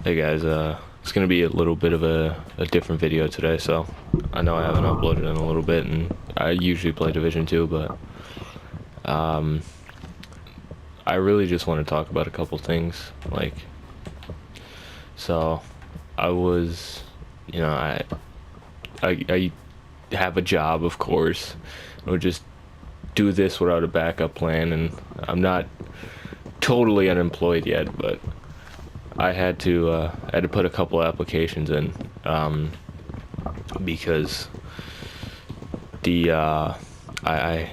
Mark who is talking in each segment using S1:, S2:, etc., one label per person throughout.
S1: Hey guys, it's gonna be a little bit of a different video today, so I know I haven't uploaded in a little bit, and I usually play Division 2, but um, I really just want to talk about a couple things. So I was, you know, I have a job, of course. I would just do this without a backup plan, and I'm not totally unemployed yet, but I had to put a couple applications in, because the I,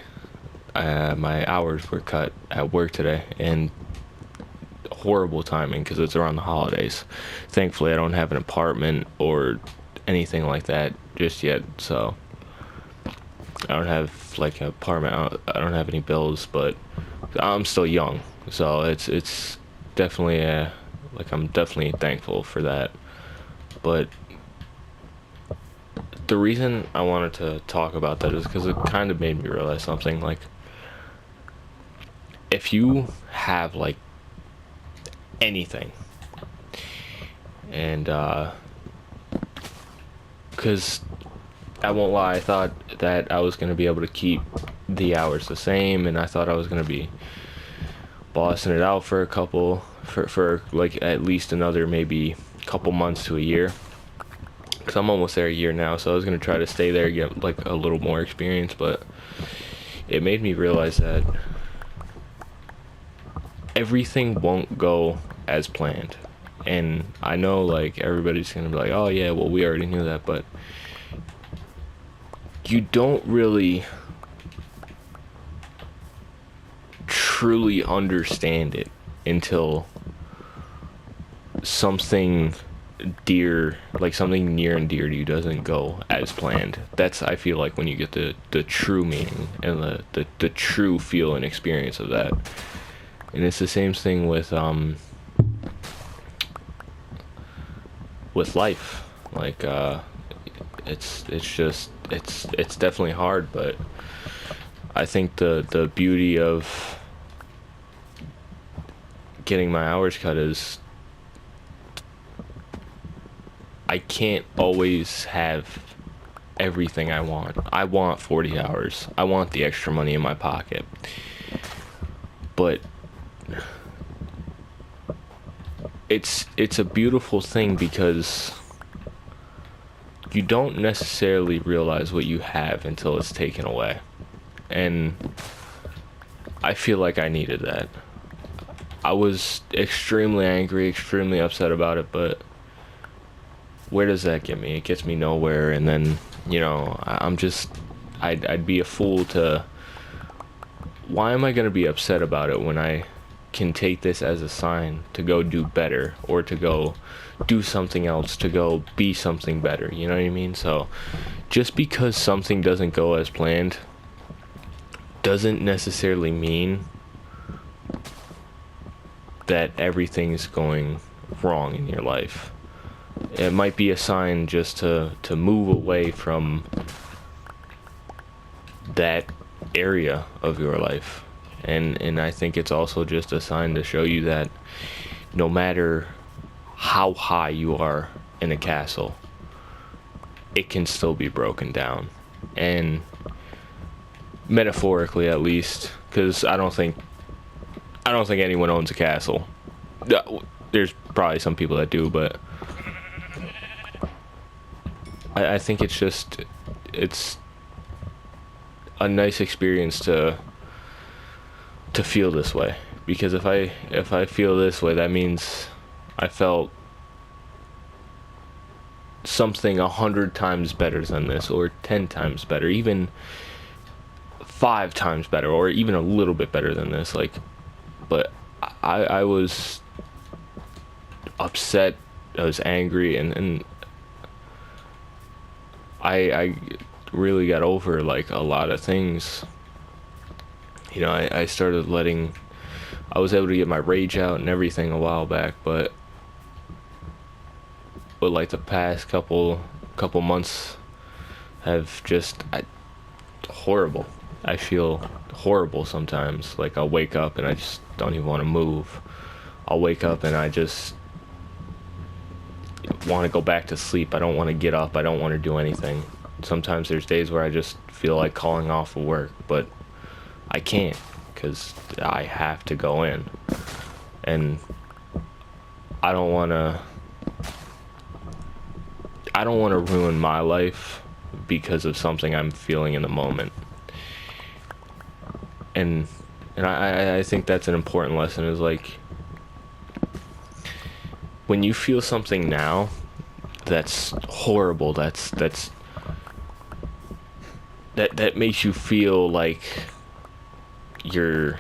S1: my hours were cut at work today, and horrible timing because it's around the holidays. Thankfully, I don't have an apartment or anything like that just yet, so I don't have like an apartment. I don't have any bills, but I'm still young, so it's definitely I'm definitely thankful for that. But the reason I wanted to talk about that is because it kind of made me realize something. Like, if you have like anything, and because I won't lie, I thought that I was gonna be able to keep the hours the same, and I thought I was gonna be bossing it out for for like at least another maybe couple months to a year. Cause I'm almost there a year now, so I was gonna try to stay there, get like a little more experience, but it made me realize that everything won't go as planned. And I know like everybody's gonna be like, oh yeah, well we already knew that, but you don't really truly understand it until something something near and dear to you doesn't go as planned. That's, I feel like, when you get the true meaning and the true feel and experience of that. And it's the same thing with life. Like it's definitely hard, but I think the beauty of getting my hours cut is I can't always have everything I want. I want 40 hours. I want the extra money in my pocket. But it's a beautiful thing because you don't necessarily realize what you have until it's taken away. And I feel like I needed that. I was extremely angry, extremely upset about it, but where does that get me? It gets me nowhere. And then, I'm just, I'd be a fool to, why am I going to be upset about it when I can take this as a sign to go do better, or to go do something else, to go be something better? You know what I mean? So just because something doesn't go as planned doesn't necessarily mean that everything's going wrong in your life. It might be a sign just to move away from that area of your life. And I think it's also just a sign to show you that no matter how high you are in a castle, it can still be broken down. And metaphorically, at least, because I don't think anyone owns a castle. There's probably some people that do, but I think it's a nice experience to feel this way. Because if I feel this way, that means I felt something 100 times better than this, or 10 times better, even 5 times better, or even a little bit better than this. But I was upset, I was angry, and I really got over like a lot of things. I started I was able to get my rage out and everything a while back, but like the past couple months have just horrible. I feel horrible sometimes. Like, I'll wake up and I just don't even want to move. I'll wake up and want to go back to sleep. I don't want to get up. I don't want to do anything. Sometimes there's days where I just feel like calling off of work, but I can't because I have to go in. And I don't want to ruin my life because of something I'm feeling in the moment. And I think that's an important lesson, is like, when you feel something now that's horrible, that makes you feel like you're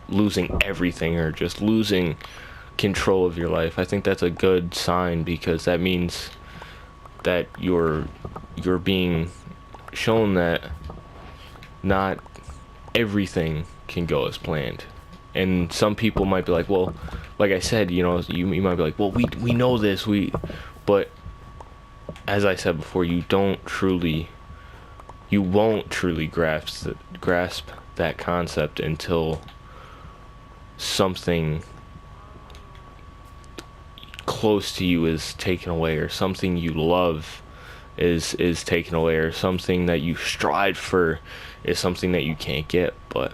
S1: losing everything or just losing control of your life, I think that's a good sign, because that means that you're being shown that not everything can go as planned. And some people might be like, well, like I said, you know, you might be like, well, we know this, but as I said before, you won't truly grasp that concept until something close to you is taken away, or something you love is taken away, or something that you strive for is something that you can't get. But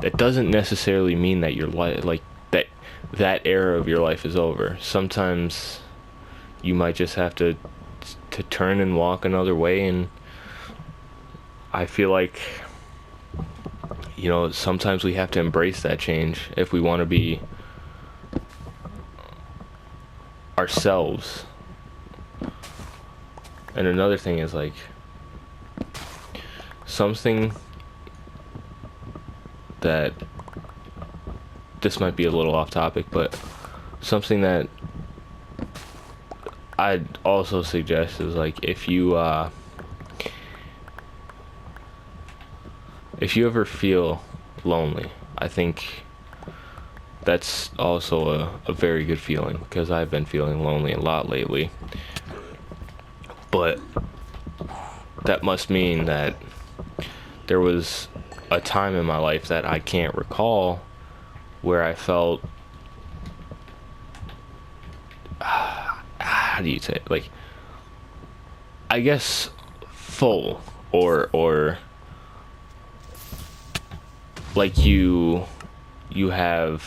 S1: that doesn't necessarily mean that your life, like that era of your life, is over. Sometimes you might just have to turn and walk another way. And I feel like, you know, sometimes we have to embrace that change if we want to be ourselves. And another thing is, like, something that, this might be a little off topic, but something that I'd also suggest is, like, if you ever feel lonely, I think that's also a very good feeling, because I've been feeling lonely a lot lately. But that must mean that there was a time in my life that I can't recall where I felt, how do you say it? Like, I guess full, or like you have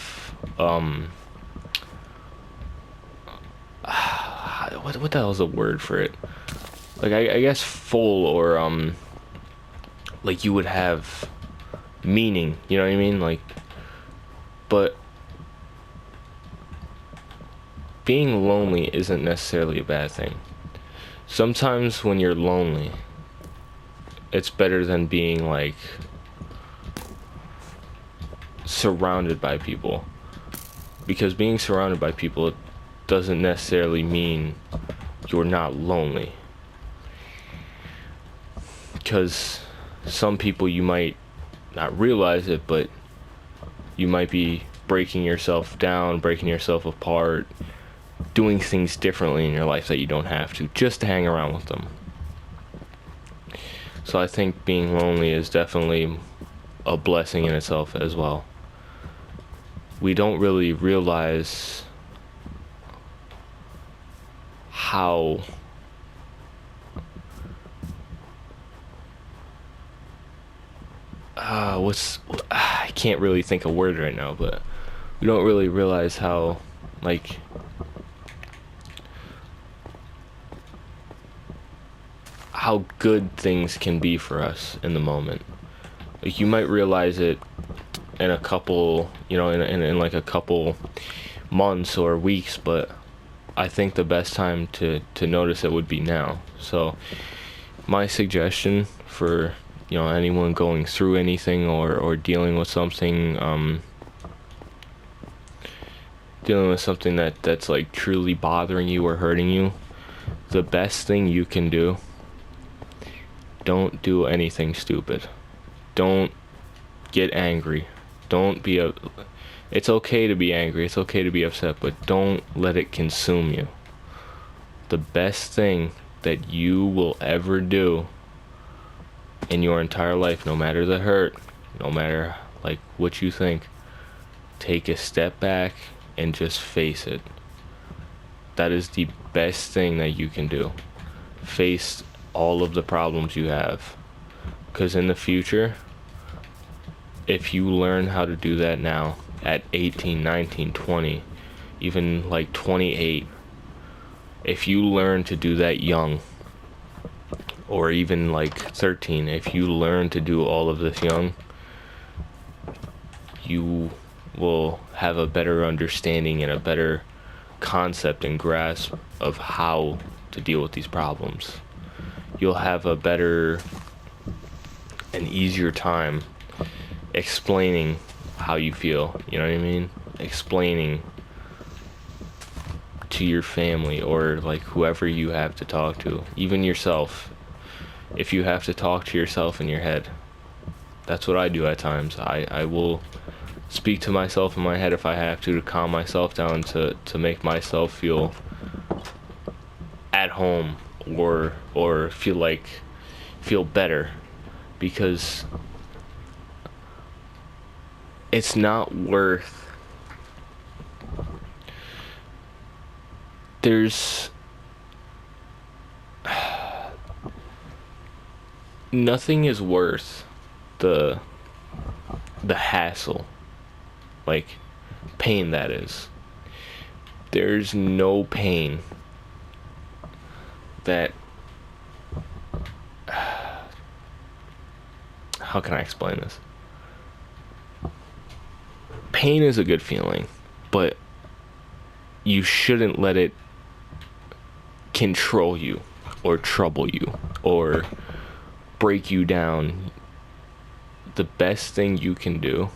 S1: what the hell is the word for it? Like, I guess full, or like you would have meaning, you know what I mean? Like, but being lonely isn't necessarily a bad thing. Sometimes when you're lonely, it's better than being, like, surrounded by people. Because being surrounded by people, it doesn't necessarily mean you're not lonely. Because some people, you might not realize it, but you might be breaking yourself down, breaking yourself apart, doing things differently in your life that you don't have to, just to hang around with them. So I think being lonely is definitely a blessing in itself as well. We don't really realize how I can't really think of a word right now, but we don't really realize how, like, how good things can be for us in the moment. Like, you might realize it in a couple, you know, in like a couple months or weeks, but I think the best time to notice it would be now. So my suggestion for, you know, anyone going through anything, or dealing with something, that's like truly bothering you or hurting you, the best thing you can do, don't do anything stupid. Don't get angry. It's okay to be angry, it's okay to be upset, but don't let it consume you. The best thing that you will ever do in your entire life, no matter the hurt, no matter, like, what you think, take a step back and just face it. That is the best thing that you can do. Face all of the problems you have. Because in the future, if you learn how to do that now, at 18, 19, 20, even like 28, if you learn to do that young, or even like 13, if you learn to do all of this young, you will have a better understanding and a better concept and grasp of how to deal with these problems. You'll have a better and easier time explaining how you feel, you know what I mean? Explaining to your family or like whoever you have to talk to, even yourself. If you have to talk to yourself in your head, that's what I do at times. I will speak to myself in my head if I have to calm myself down, to make myself feel at home or feel better, because it's not worth, there's nothing is worth the hassle, like pain, that is. There's no pain that, how can I explain this? Pain is a good feeling, but you shouldn't let it control you or trouble you or break you down. The best thing you can do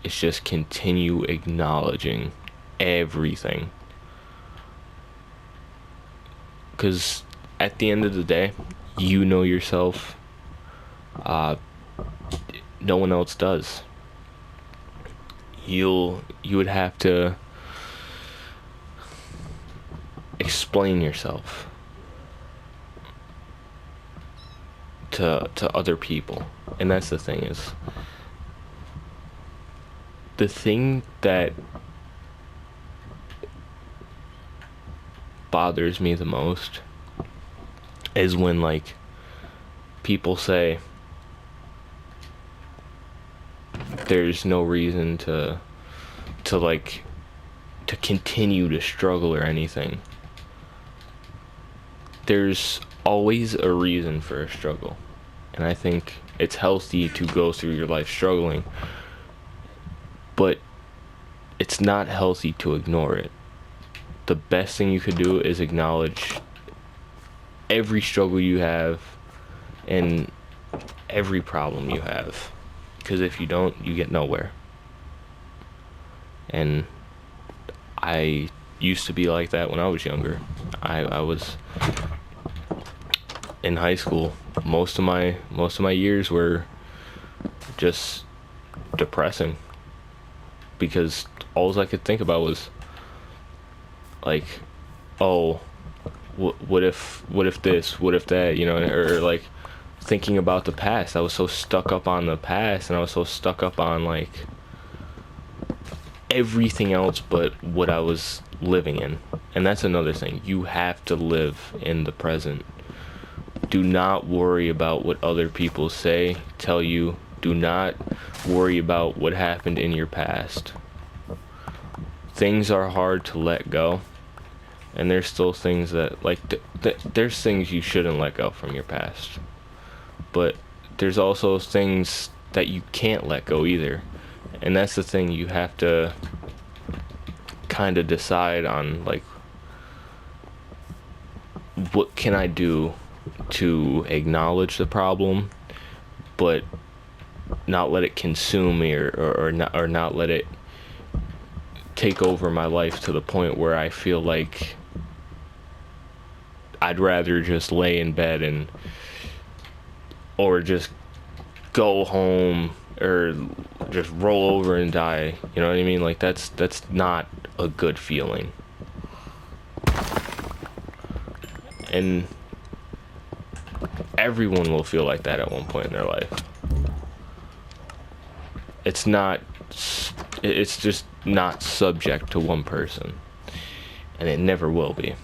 S1: is just continue acknowledging everything. Because at the end of the day, you know yourself. No one else does. You would have to explain yourself to other people. And that's the thing, is the thing that bothers me the most is when like people say there's no reason to continue to struggle or anything. There's always a reason for a struggle, and I think it's healthy to go through your life struggling, but it's not healthy to ignore it. The best thing you could do is acknowledge every struggle you have and every problem you have, because if you don't, you get nowhere. And I used to be like that when I was younger. I was in high school. Most of my years were just depressing, because all I could think about was like, oh, what if this, what if that, you know, or like thinking about the past. I was so stuck up on the past, and I was so stuck up on like everything else but what I was living in. And that's another thing. You have to live in the present. Do not worry about what other people say, tell you. Do not worry about what happened in your past. Things are hard to let go, and there's still things that, like, there's things you shouldn't let go from your past. But there's also things that you can't let go either. And that's the thing, you have to kind of decide on, like, what can I do to acknowledge the problem, but not let it consume me, or not let it take over my life to the point where I feel like I'd rather just lay in bed or just go home or just roll over and die. You know what I mean? Like, that's not a good feeling. And everyone will feel like that at one point in their life. It's just not subject to one person. and it never will be.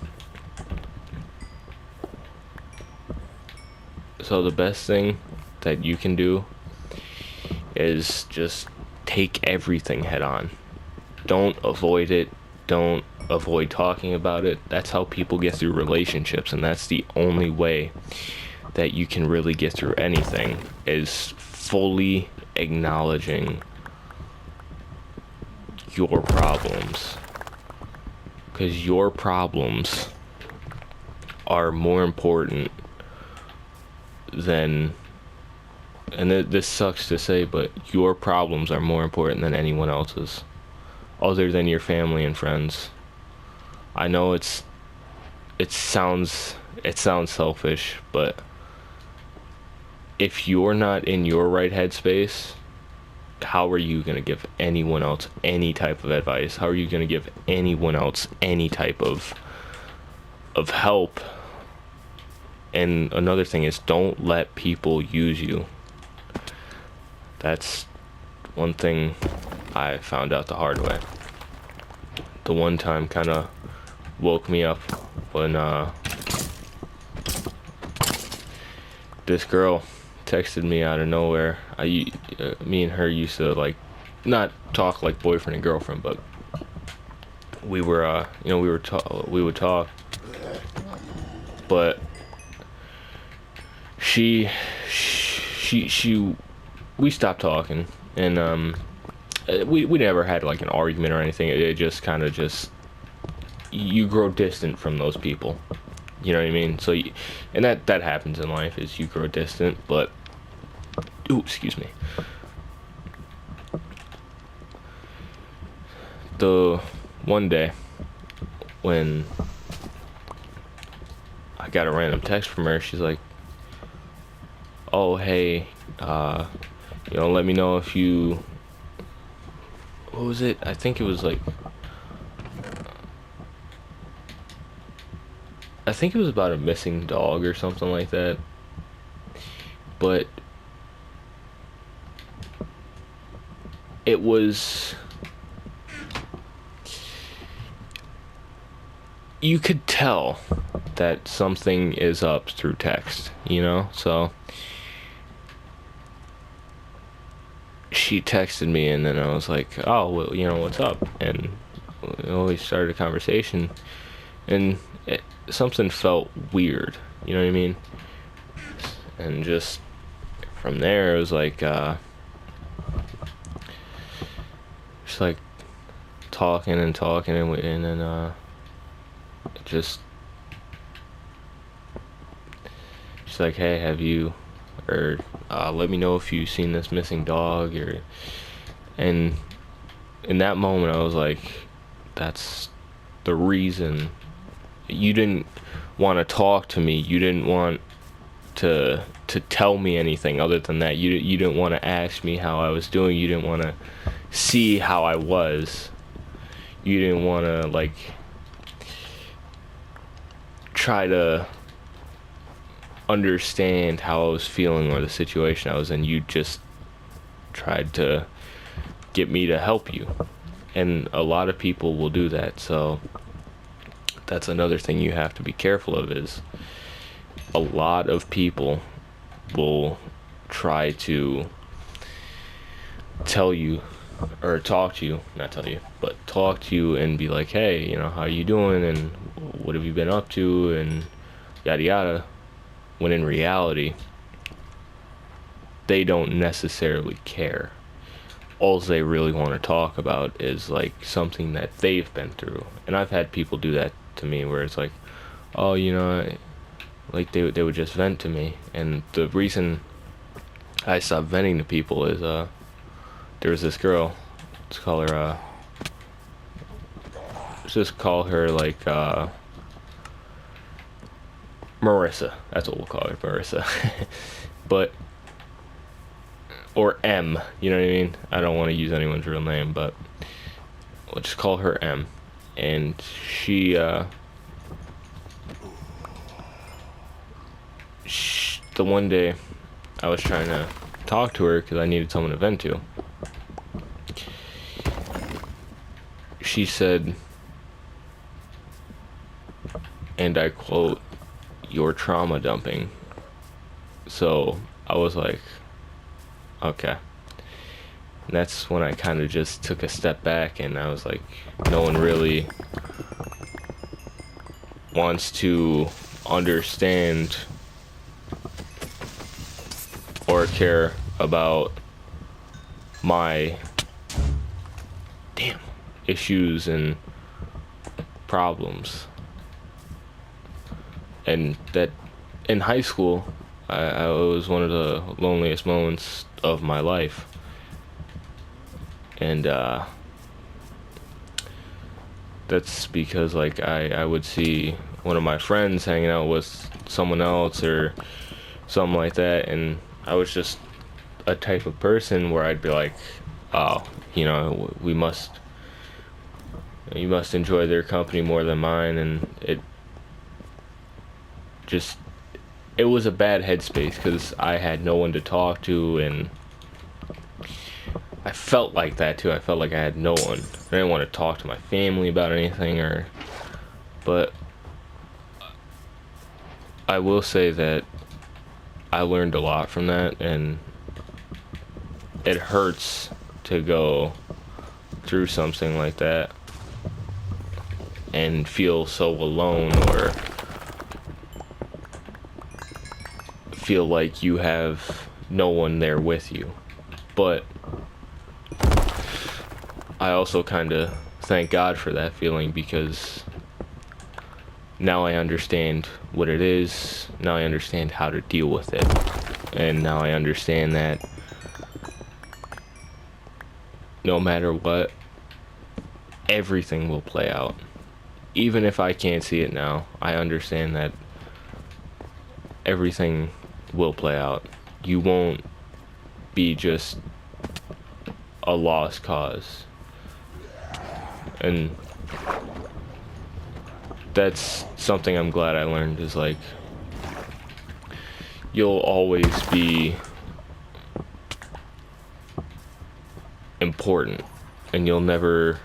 S1: So the best thing that you can do is just take everything head on. Don't avoid it. Don't avoid talking about it. That's how people get through relationships, and that's the only way that you can really get through anything, is fully acknowledging your problems. Because your problems are more important than, and this sucks to say, but your problems are more important than anyone else's, other than your family and friends. I know it sounds selfish, but if you're not in your right headspace, how are you going to give anyone else any type of advice? How are you going to give anyone else any type of help? And another thing is, don't let people use you. That's one thing I found out the hard way. The one time kind of woke me up when this girl texted me out of nowhere. Me and her used to, like, not talk like boyfriend and girlfriend, but we were we would talk. But we stopped talking, and we never had like an argument or anything. It just kind of you grow distant from those people. You know what I mean? So, and that happens in life, is you grow distant. But, excuse me. The one day when I got a random text from her, she's like, "Oh, hey, let me know if you," what was it? I think it was like, I think it was about a missing dog or something like that. But it was, you could tell that something is up through text, so she texted me, and then I was like, "Oh, well, what's up?" And we started a conversation, and something felt weird, you know what I mean? And just from there, it was like, just like talking, and then just she's like, "Hey, have you, or let me know if you've seen this missing dog," and in that moment I was like, that's the reason. You didn't want to talk to me. You didn't want to tell me anything other than that. You didn't want to ask me how I was doing. You didn't want to see how I was. You didn't want to, like, try to understand how I was feeling or the situation I was in. You just tried to get me to help you. And a lot of people will do that. So that's another thing you have to be careful of, is a lot of people will try to tell you, or talk to you, not tell you, but talk to you and be like, "Hey, how you doing, and what have you been up to, and yada yada," when in reality they don't necessarily care. All they really want to talk about is like something that they've been through. And I've had people do that to me, where it's like, "Oh, like they would just vent to me." And the reason I stopped venting to people is there was this girl, let's just call her like Marissa. That's what we'll call her, Marissa. But, or M, you know what I mean? I don't want to use anyone's real name, but we'll just call her M. And she, the one day I was trying to talk to her because I needed someone to vent to, she said, and I quote, "You're trauma dumping." So I was like, okay. And that's when I kind of just took a step back, and I was like, no one really wants to understand or care about my issues and problems. And that in high school, I was one of the loneliest moments of my life. And that's because like I would see one of my friends hanging out with someone else or something like that, and I was just a type of person where I'd be like, oh, you must enjoy their company more than mine. And it was a bad headspace because I had no one to talk to, and I felt like that too. I felt like I had no one. I didn't want to talk to my family about anything, but I will say that I learned a lot from that, and it hurts to go through something like that and feel so alone, or feel like you have no one there with you. But I also kind of thank God for that feeling, because now I understand what it is. Now I understand how to deal with it. And now I understand that no matter what, everything will play out. Even if I can't see it now, I understand that everything will play out. You won't be just a lost cause. And that's something I'm glad I learned, is like, you'll always be important, and you'll never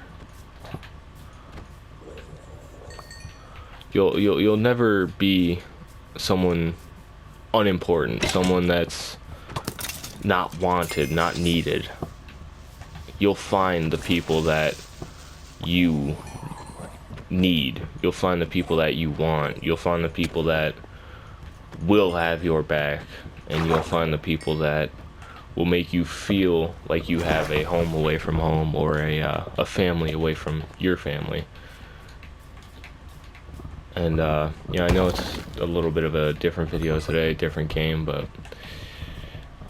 S1: be someone unimportant, someone that's not wanted, not needed. You'll find the people that you need. You'll find the people that you want. You'll find the people that will have your back, and you'll find the people that will make you feel like you have a home away from home, or a family away from your family. And I know it's a little bit of a different video today, different game, but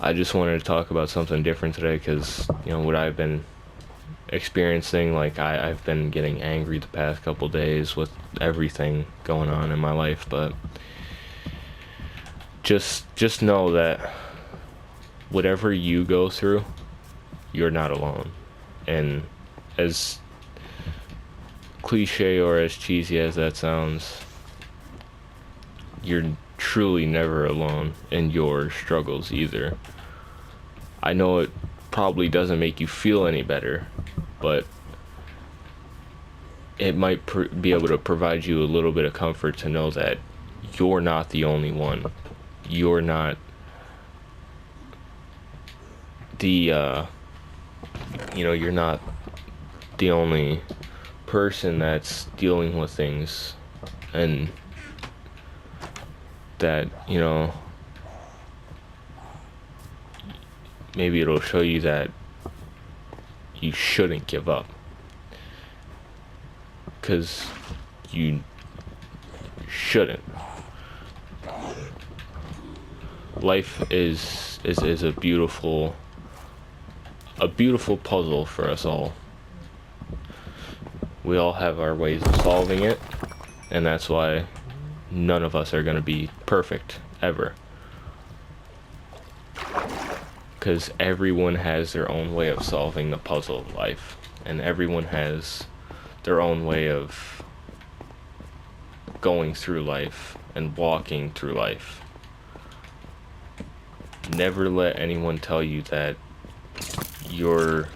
S1: I just wanted to talk about something different today, because what I've been experiencing, like I've been getting angry the past couple days with everything going on in my life. But just know that whatever you go through, you're not alone. And as cliche or as cheesy as that sounds, you're truly never alone in your struggles either. I know it probably doesn't make you feel any better, but it might be able to provide you a little bit of comfort to know that you're not the only one. You're not the you're not the only person that's dealing with things, and that maybe it'll show you that you shouldn't give up, because you shouldn't. Life is a beautiful puzzle for us all. We all have our ways of solving it, and that's why none of us are going to be perfect ever, because everyone has their own way of solving the puzzle of life, and everyone has their own way of going through life and walking through life. Never let anyone tell you that you're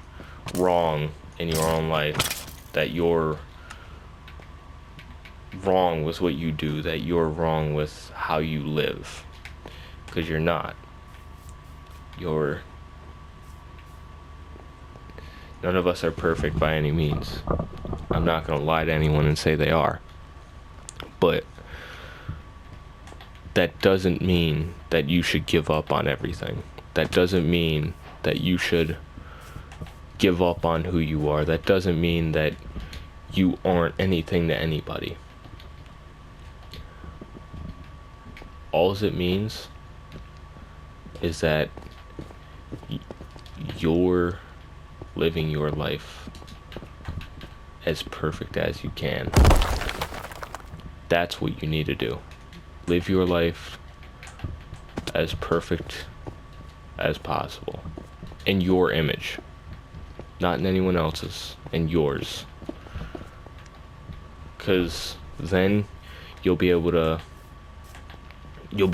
S1: wrong in your own life, that you're wrong with what you do, that you're wrong with how you live, because you're not. You're None of us are perfect by any means. I'm not going to lie to anyone and say they are. But that doesn't mean that you should give up on everything. That doesn't mean that you should give up on who you are. That doesn't mean that you aren't anything to anybody. All it means is that you're living your life as perfect as you can. That's what you need to do. Live your life as perfect as possible. In your image. Not in anyone else's. In yours. Because then you'll be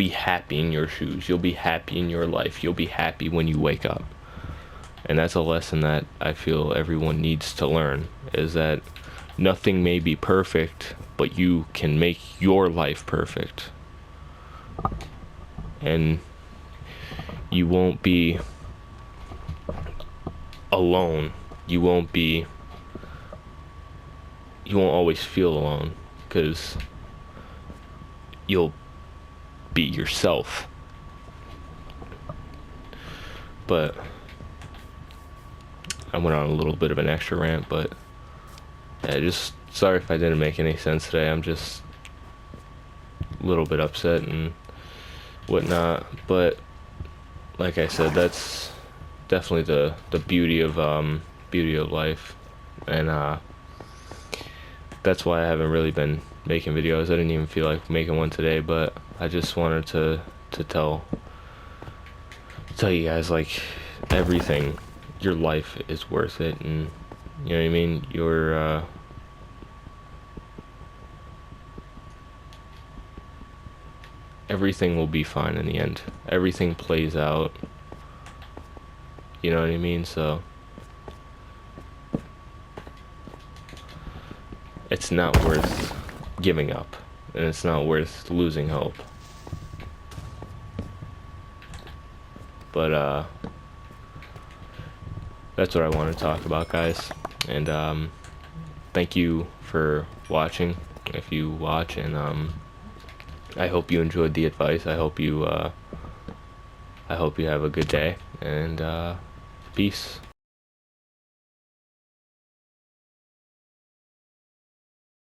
S1: happy in your shoes. You'll be happy in your life. You'll be happy when you wake up. And that's a lesson that I feel everyone needs to learn, is that nothing may be perfect, but you can make your life perfect. And you won't be alone. You won't always feel alone, because you'll be yourself. But I went on a little bit of an extra rant, but yeah, just sorry if I didn't make any sense today. I'm just a little bit upset and whatnot. But like I said, that's definitely the beauty of life, and that's why I haven't really been making videos. I didn't even feel like making one today, but I just wanted to tell you guys, like, everything. Your life is worth it, and you know what I mean? Everything will be fine in the end. Everything plays out. You know what I mean? So it's not worth giving up, and it's not worth losing hope. But that's what I want to talk about, guys. And thank you for watching, if you watch, and I hope you enjoyed the advice. I hope you have a good day, and peace.